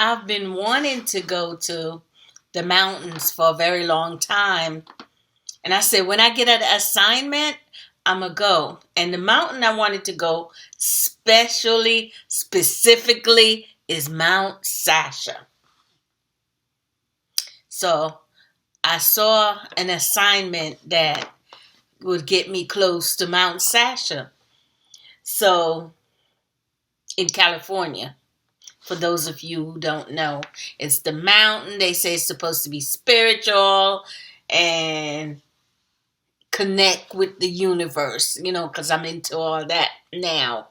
I've been wanting to go to the mountains for a very long time. And I said, when I get an assignment, I'm going to go. And the mountain I wanted to go specifically is Mount Sasha. So I saw an assignment that would get me close to Mount Sasha. So in California, for those of you who don't know, it's the mountain. They say it's supposed to be spiritual and connect with the universe, because I'm into all that now.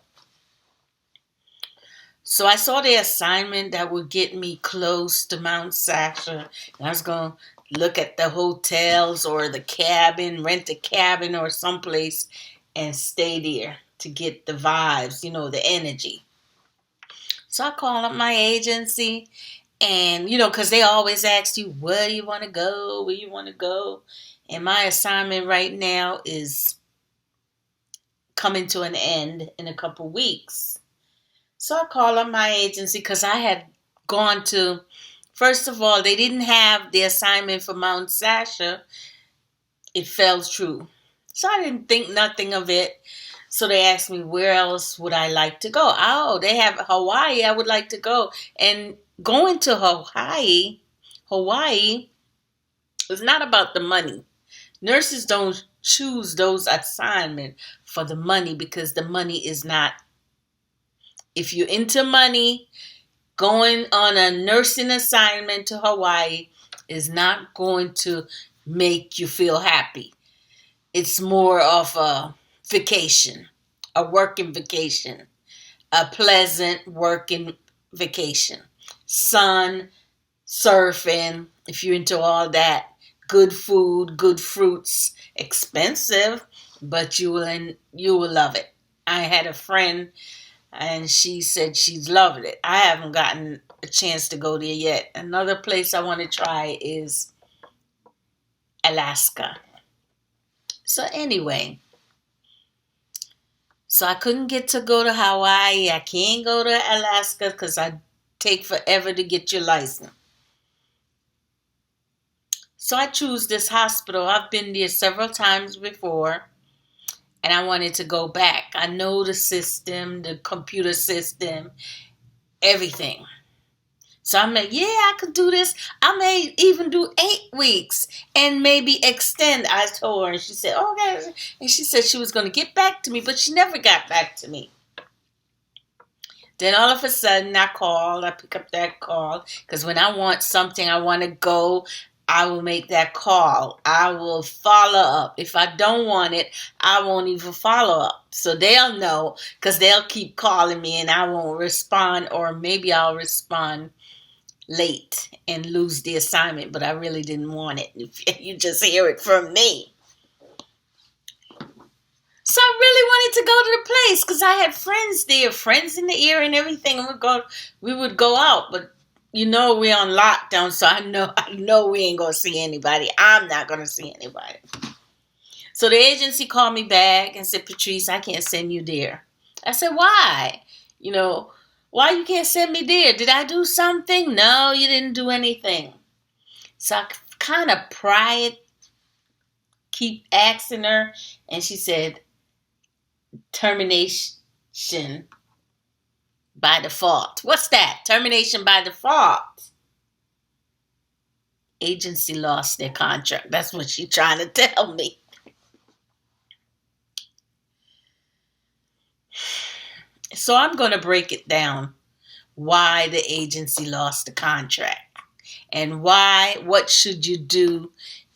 So I saw the assignment that would get me close to Mount Sasha. And I was going to look at the hotels or the cabin, rent a cabin or someplace and stay there to get the vibes, the energy. So I called up my agency and, because they always ask you, where do you want to go? Where you want to go? And my assignment right now is coming to an end in a couple weeks. So I called up my agency because I had gone to, first of all, they didn't have the assignment for Mount Sasha. It fell through. So I didn't think nothing of it. So they asked me, where else would I like to go? Oh, they have Hawaii. I would like to go. And going to Hawaii is not about the money. Nurses don't choose those assignments for the money because the money is not. If you're into money, going on a nursing assignment to Hawaii is not going to make you feel happy. It's more of a vacation, a working vacation, a pleasant working vacation. Sun, surfing, if you're into all that, good food, good fruits, expensive, but you will love it. I had a friend and she said she's loved it. I haven't gotten a chance to go there yet. Another place I want to try is Alaska. So anyway, so I couldn't get to go to Hawaii. I can't go to Alaska because I take forever to get your license. So I choose this hospital. I've been there several times before. And I wanted to go back. I know the system, the computer system, everything. So I'm like, yeah, I could do this. I may even do 8 weeks and maybe extend. I told her, and she said, okay. And she said she was going to get back to me, but she never got back to me. Then all of a sudden I pick up that call, because when I want something, I want to go, I will make that call. I will follow up. If I don't want it, I won't even follow up. So they'll know, because they'll keep calling me and I won't respond, or maybe I'll respond late and lose the assignment, but I really didn't want it. You just hear it from me. So I really wanted to go to the place because I had friends there, friends in the area and everything. And we would go out, but we're on lockdown, so I know we ain't gonna see anybody. I'm not gonna see anybody. So the agency called me back and said, Patrice, I can't send you there. I said, why? Why you can't send me there? Did I do something? No, you didn't do anything. So I kind of keep asking her, and she said, termination by default. What's that? Termination by default. Agency lost their contract. That's what she's trying to tell me. So I'm going to break it down. Why the agency lost the contract. And what should you do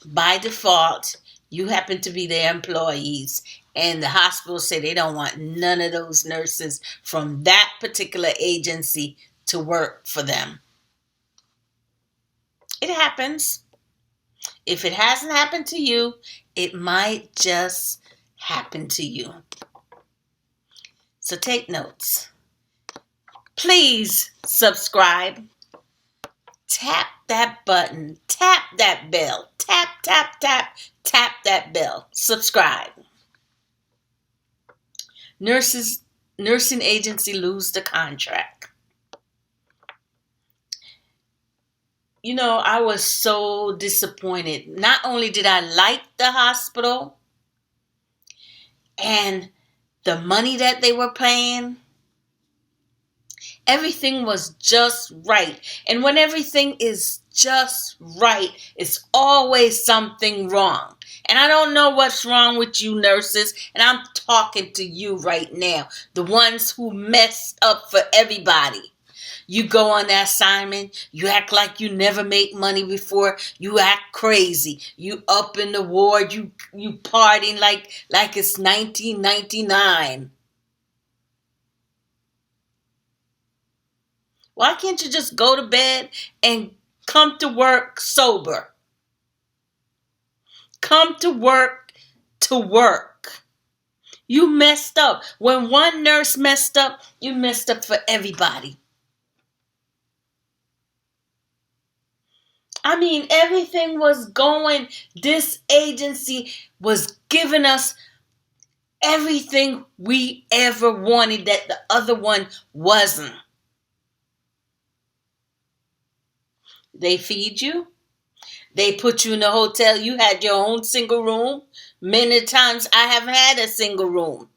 by default? You happen to be their employees. And the hospital say they don't want none of those nurses from that particular agency to work for them. It happens. If it hasn't happened to you, it might just happen to you. So take notes. Please subscribe. Tap that button. Tap that bell. Tap, tap, tap, tap that bell. Subscribe. Nursing agency lose the contract. I was so disappointed. Not only did I like the hospital and the money that they were paying, everything was just right. And when everything is just right, it's always something wrong. And I don't know what's wrong with you nurses. And I'm talking to you right now. The ones who messed up for everybody. You go on that assignment, you act like you never make money before, you act crazy. You up in the ward, you partying like it's 1999. Why can't you just go to bed and come to work sober? Come to work to work. You messed up. When one nurse messed up, you messed up for everybody. I mean, everything was going. This agency was giving us everything we ever wanted that the other one wasn't. They feed you. They put you in a hotel. You had your own single room. Many times I have had a single room.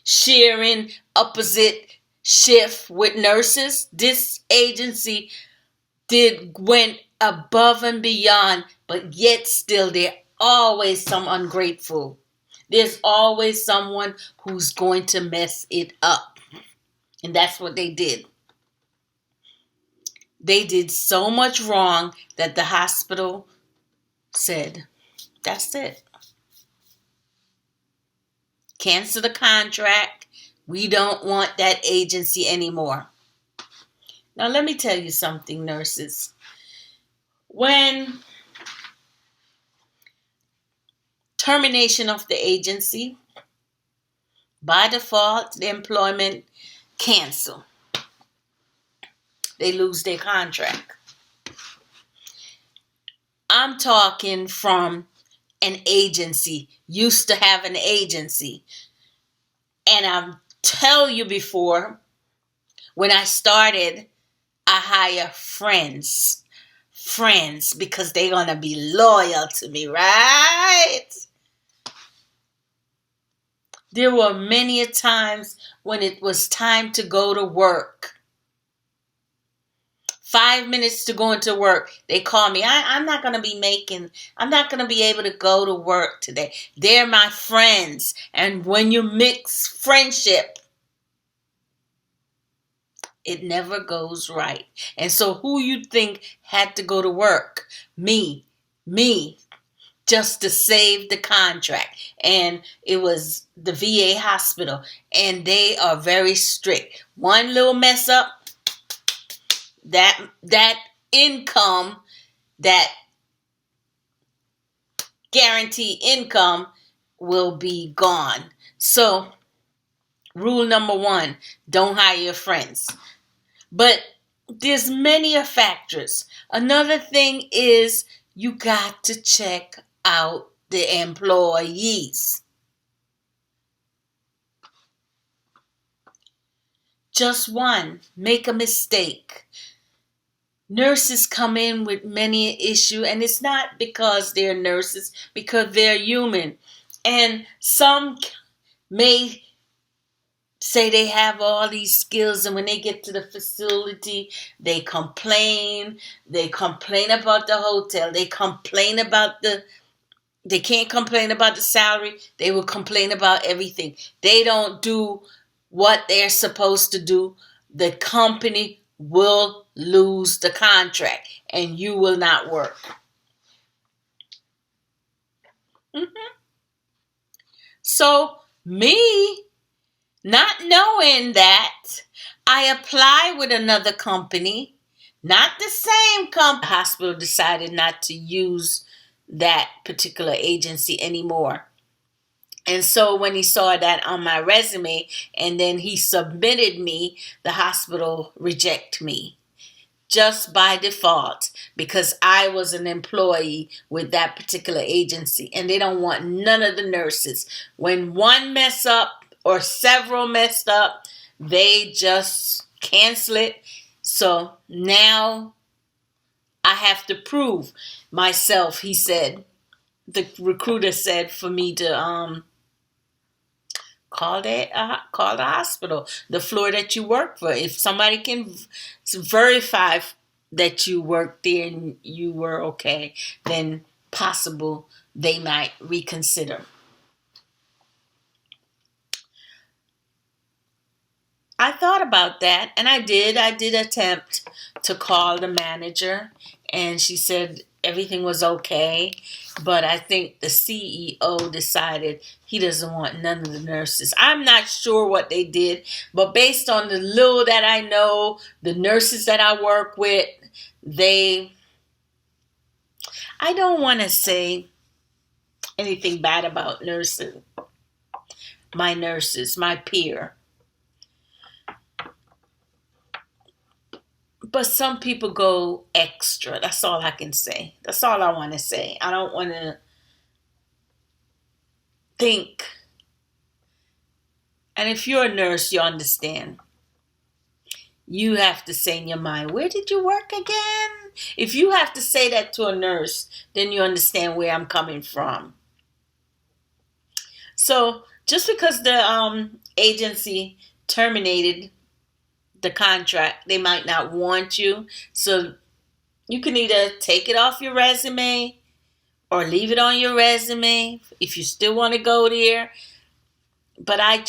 Sharing opposite shift with nurses. This agency went above and beyond, but yet still there always some ungrateful. There's always someone who's going to mess it up. And that's what they did. They did so much wrong that the hospital said, that's it. Cancel the contract. We don't want that agency anymore. Now, let me tell you something, nurses. When termination of the agency, by default, the employment cancel. They lose their contract. I'm talking from an agency, used to have an agency. And I'll tell you before, when I started, I hire friends. Friends, because they're going to be loyal to me, right? There were many times when it was time to go to work. 5 minutes to go into work, they call me. I'm not going to be able to go to work today. They're my friends. And when you mix friendship, it never goes right. And so who you think had to go to work? Me, just to save the contract. And it was the VA hospital. And they are very strict. One little mess up, that income, that guaranteed income will be gone. So, rule number 1, don't hire your friends. But there's many factors. Another thing is you got to check out the employees. Just one, make a mistake. Nurses come in with many issues, and it's not because they're nurses, because they're human. And some may say they have all these skills, and when they get to the facility, they complain. They complain about the hotel. They can't complain about the salary. They will complain about everything. They don't do what they're supposed to do. The company will lose the contract and you will not work. So me, not knowing that, I applied with another company, not the same company. The hospital decided not to use that particular agency anymore. And so when he saw that on my resume and then he submitted me, the hospital rejected me just by default because I was an employee with that particular agency and they don't want none of the nurses. When one mess up or several messed up, they just cancel it. So now I have to prove myself, he said. The recruiter said for me to call the hospital, the floor that you work for. If somebody can verify that you worked there and you were okay, then possible they might reconsider. I thought about that, and I did. I did attempt to call the manager, and she said everything was okay. But I think the CEO decided he doesn't want none of the nurses. I'm not sure what they did, but based on the little that I know, the nurses that I work with, I don't want to say anything bad about nurses, my peer. But some people go extra. That's all I can say. That's all I want to say. I don't want to think. And if you're a nurse, you understand. You have to say in your mind, where did you work again? If you have to say that to a nurse, then you understand where I'm coming from. So just because the agency terminated the contract, they might not want you. So you can either take it off your resume or leave it on your resume if you still want to go there. But I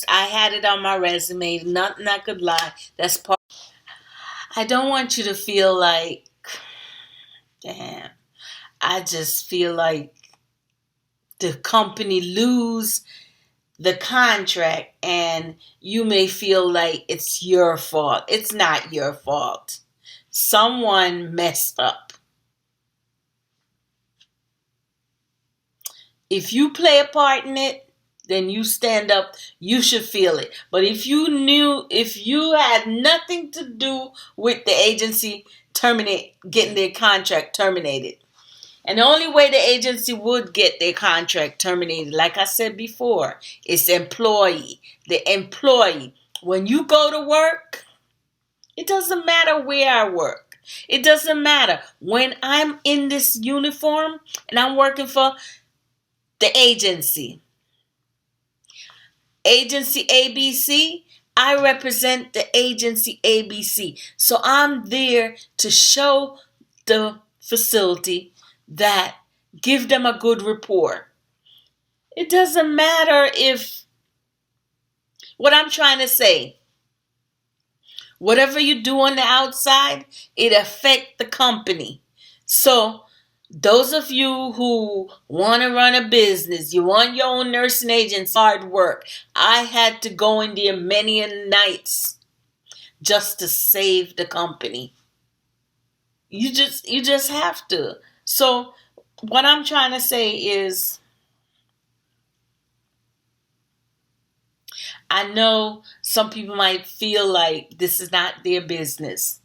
had it on my resume. Nothing I could lie. That's part. I don't want you to feel like, damn, I just feel like the company lose the contract and you may feel like it's your fault. It's not your fault. Someone messed up. If you play a part in it, then you stand up. You should feel it. But if you had nothing to do with the agency getting their contract terminated, and the only way the agency would get their contract terminated, like I said before, is the employee. When you go to work, it doesn't matter where I work. It doesn't matter. When I'm in this uniform and I'm working for the agency ABC, I represent the agency ABC. So I'm there to show the facility that give them a good rapport. It doesn't matter what I'm trying to say, whatever you do on the outside, it affects the company. So those of you who want to run a business, you want your own nursing agency, hard work. I had to go in there many nights just to save the company. You just have to. So what I'm trying to say is, I know some people might feel like this is not their business.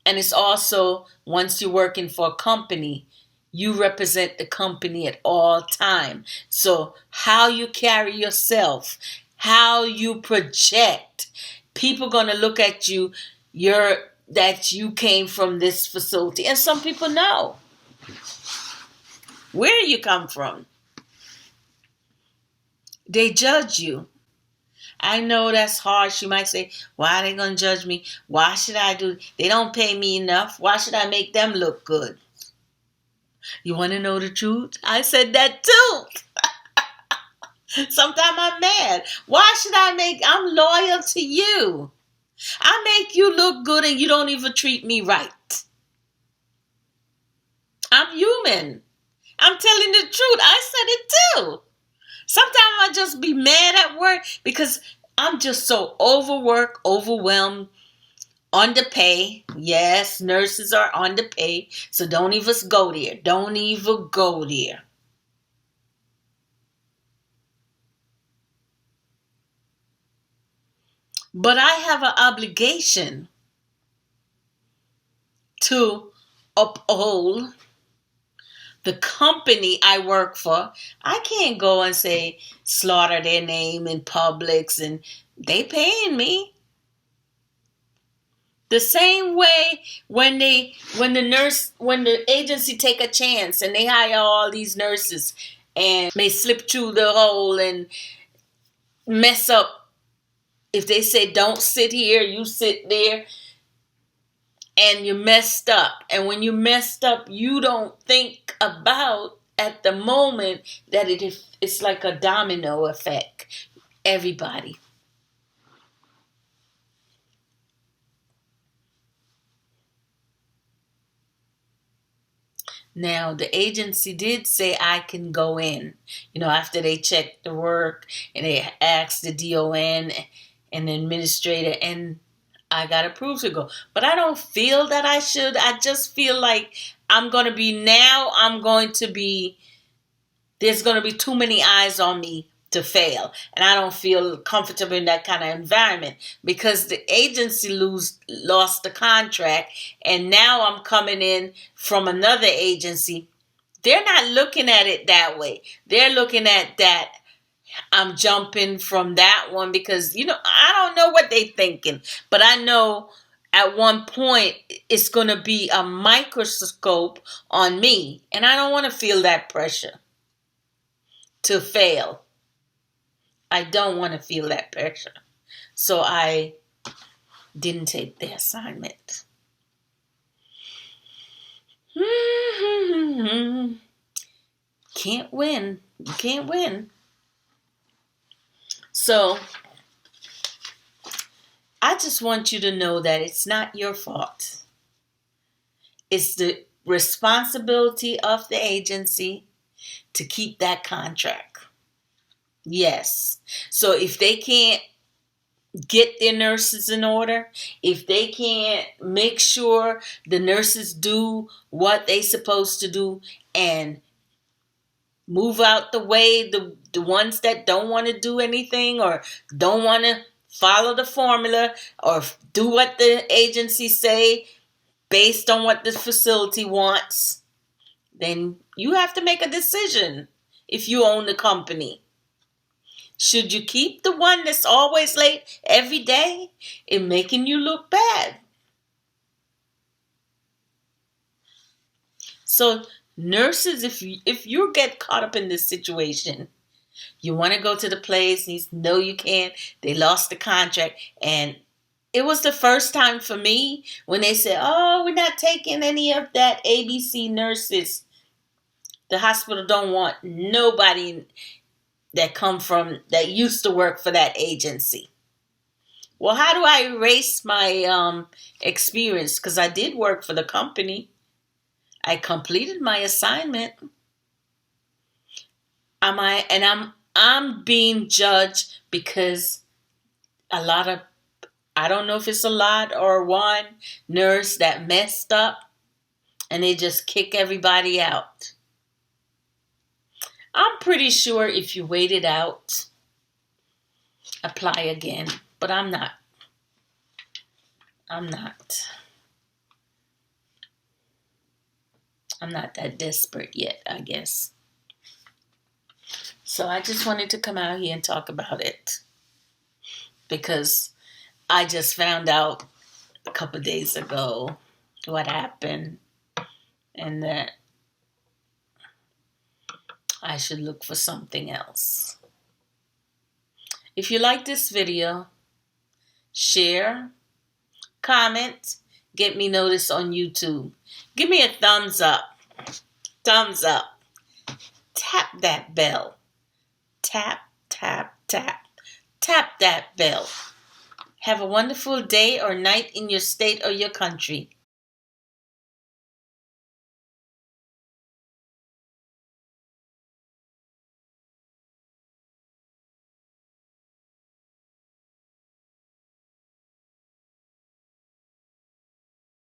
And it's also, once you're working for a company, you represent the company at all time. So how you carry yourself, how you project, people going to look at you, that you came from this facility. And some people know where you come from. They judge you. I know that's harsh. You might say, why are they going to judge me? Why should I do? They don't pay me enough. Why should I make them look good? You want to know the truth? I said that too. Sometimes I'm mad. Why should I'm loyal to you. I make you look good and you don't even treat me right. I'm human. I'm telling the truth. I said it too. Sometimes I just be mad at work because I'm just so overworked, overwhelmed, underpaid. Yes, nurses are underpaid. So don't even go there. Don't even go there. But I have an obligation to uphold the company I work for. I can't go and say slaughter their name in Publix and they paying me. The same way when the agency take a chance and they hire all these nurses and may slip through the hole and mess up. If they say don't sit here, you sit there, and you messed up. And when you messed up, you don't think about at the moment that it's like a domino effect. Everybody. Now, the agency did say I can go in, after they checked the work and they asked the DON and the administrator, and I got approved to go. But I don't feel that I should. I just feel like I'm going to be, there's going to be too many eyes on me to fail. And I don't feel comfortable in that kind of environment because the agency lost the contract, and now I'm coming in from another agency. They're not looking at it that way. They're looking at that I'm jumping from that one because, I don't know what they're thinking, but I know at one point it's going to be a microscope on me, and I don't want to feel that pressure to fail. I don't want to feel that pressure. So I didn't take the assignment. Can't win. You can't win. So I just want you to know that it's not your fault. It's the responsibility of the agency to keep that contract. Yes. So if they can't get their nurses in order, if they can't make sure the nurses do what they supposed to do and move out the way, the ones that don't want to do anything or don't want to follow the formula or do what the agency say based on what the facility wants, then you have to make a decision if you own the company. Should you keep the one that's always late every day and making you look bad? So nurses, if you get caught up in this situation, you want to go to the place and no, you can't. They lost the contract. And it was the first time for me when they said, oh, we're not taking any of that ABC nurses. The hospital don't want nobody that used to work for that agency. Well, how do I erase my experience? Because I did work for the company. I completed my assignment. I'm being judged because I don't know if it's a lot or one nurse that messed up and they just kick everybody out. I'm pretty sure if you wait it out, apply again. But I'm not. I'm not that desperate yet, I guess. So I just wanted to come out here and talk about it because I just found out a couple of days ago what happened and that I should look for something else. If you like this video, share, comment, get me noticed on YouTube. Give me a thumbs up. Thumbs up. Tap that bell. Tap, tap, tap. Tap that bell. Have a wonderful day or night in your state or your country.